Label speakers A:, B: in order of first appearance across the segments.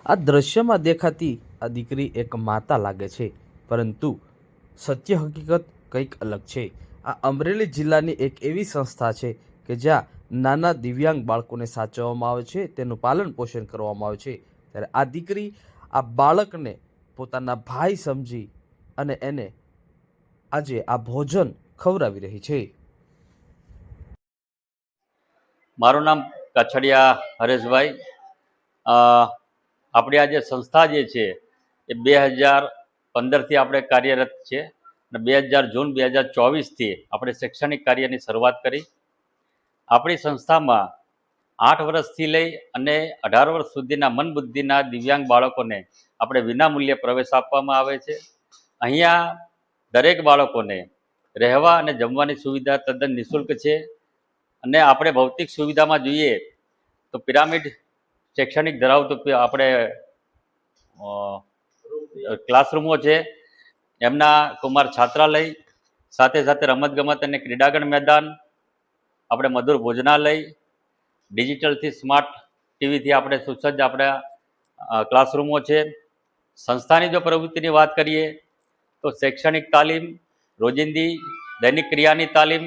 A: આ દ્રશ્યમાં દેખાતી આ દીકરી એક માતા લાગે છે, પરંતુ સત્ય હકીકત કંઈક અલગ છે. આ અમરેલી જિલ્લાની એક એવી સંસ્થા છે કે જ્યાં નાના દિવ્યાંગ બાળકોને સાચવવામાં આવે છે, તેનું પાલન પોષણ કરવામાં આવે છે. ત્યારે આ દીકરી આ બાળકને પોતાના ભાઈ સમજી અને એને આજે આ ભોજન ખવડાવી રહી છે.
B: મારું નામ કછડિયા હરેશભાઈ. આપણી આ જે સંસ્થા જે છે એ 2015થી આપણે કાર્યરત છે અને જૂન 2024થી આપણે શૈક્ષણિક કાર્યની શરૂઆત કરી. આપણી સંસ્થામાં 8 વર્ષથી લઈ અને 18 વર્ષ સુધીના મંદબુદ્ધિના દિવ્યાંગ બાળકોને આપણે વિનામૂલ્યે પ્રવેશ આપવામાં આવે છે. અહીંયા દરેક બાળકોને રહેવા અને જમવાની સુવિધા તદ્દન નિઃશુલ્ક છે. અને આપણે ભૌતિક સુવિધામાં જોઈએ તો પિરામિડ શૈક્ષણિક ધરાવતું આપણે ક્લાસરૂમો છે, એમના કુમાર છાત્રાલય, સાથે સાથે રમતગમત અને ક્રીડાગણ મેદાન, આપણે મધુર ભોજનાલય, ડિજિટલથી સ્માર્ટ ટીવીથી આપણે સુસજ્જ આપણે ક્લાસરૂમો છે. સંસ્થાની જો પ્રવૃત્તિની વાત કરીએ તો શૈક્ષણિક તાલીમ, રોજિંદી દૈનિક ક્રિયાની તાલીમ,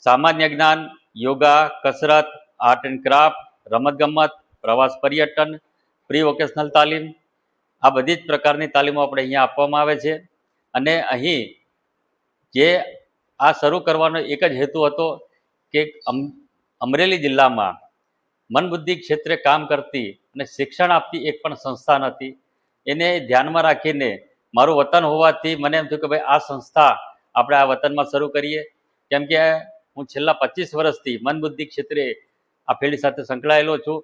B: સામાન્ય જ્ઞાન, યોગા, કસરત, આર્ટ એન્ડ ક્રાફ્ટ, રમતગમત, પ્રવાસ પર્યટન, પ્રી વોકેશનલ તાલીમ, આ બધી જ પ્રકારની તાલીમો આપણે અહીંયા આપવામાં આવે છે. અને અહીં જે આ શરૂ કરવાનો એક જ હેતુ હતો કે અમરેલી જિલ્લામાં મનબુદ્ધિ ક્ષેત્રે કામ કરતી અને શિક્ષણ આપતી એક પણ સંસ્થા નથી. એને ધ્યાનમાં રાખીને મારું વતન હોવાથી મને એમ થયું કે ભાઈ આ સંસ્થા આપણે આ વતનમાં શરૂ કરીએ, કેમ કે હું છેલ્લા 25 વર્ષથી મનબુદ્ધિ ક્ષેત્રે આ ફિલ્ડ સાથે સંકળાયેલો છું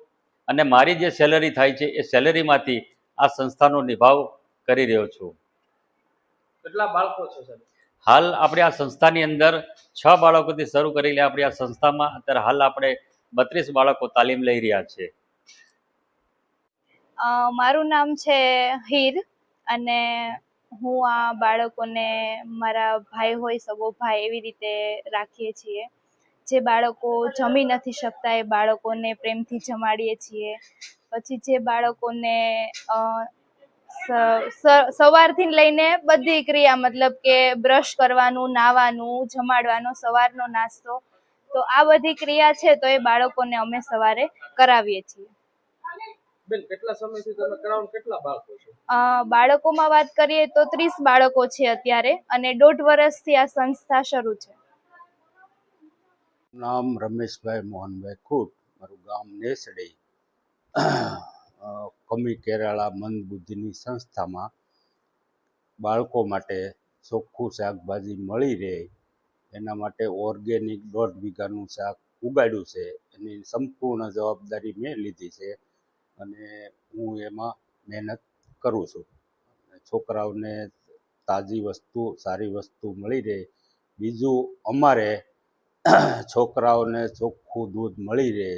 B: અને મારી જે સેલરી થાય છે એ સેલરીમાંથી આ સંસ્થાનો નિભાવ કરી રહ્યો છું.
A: કેટલા બાળકો છે સર?
B: હાલ આપણે આ સંસ્થાની અંદર 6 બાળકોથી શરૂ કરેલી આપણી આ સંસ્થામાં અત્યારે હાલ આપણે 32 બાળકો તાલીમ લઈ રહ્યા છે.
C: મારું નામ છે હીર અને હું આ બાળકોને મારા ભાઈ હોય, સગો ભાઈ, એવી રીતે રાખીએ છીએ. જે બાળકો જમી નથી શકતા એ બાળકોને પ્રેમથી જમાડીએ છીએ. પછી જે બાળકોને સવારથી લઈને બધી ક્રિયા, મતલબ કે બ્રશ કરવાનું, નાહવાનું, જમાડવાનો, સવારનો નાસ્તો, તો આ બધી ક્રિયા છે તો એ બાળકોને અમે સવારે કરાવીએ છીએ.
A: બેન, કેટલા સમયથી તમે કરાવો, કેટલા બાળકો છે?
C: બાળકોમાં વાત કરીએ તો 30 બાળકો છે અત્યારે અને 1.5 વર્ષથી આ સંસ્થા શરૂ છે.
D: નામ રમેશભાઈ મોહનભાઈ ખૂટ, મારું ગામ નેસડી. કમી કેરાળા મંદબુદ્ધિની સંસ્થામાં બાળકો માટે ચોખ્ખું શાકભાજી મળી રહે એના માટે ઓર્ગેનિક 1.5 વીઘાનું શાક ઉગાડ્યું છે. એની સંપૂર્ણ જવાબદારી મેં લીધી છે અને હું એમાં મહેનત કરું છું. છોકરાઓને તાજી વસ્તુ, સારી વસ્તુ મળી રહે. બીજું, અમારે છોકરાઓને ચોખ્ખું દૂધ મળી રહે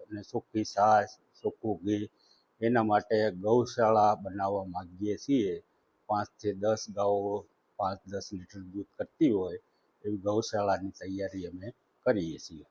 D: અને ચોખ્ખી છાશ, ચોખ્ખું ઘી, એના માટે ગૌશાળા બનાવવા માગીએ છીએ. 5 થી 10 ગાયો 5-10 લીટર દૂધ કરતી હોય એવી ગૌશાળાની તૈયારી અમે કરીએ છીએ.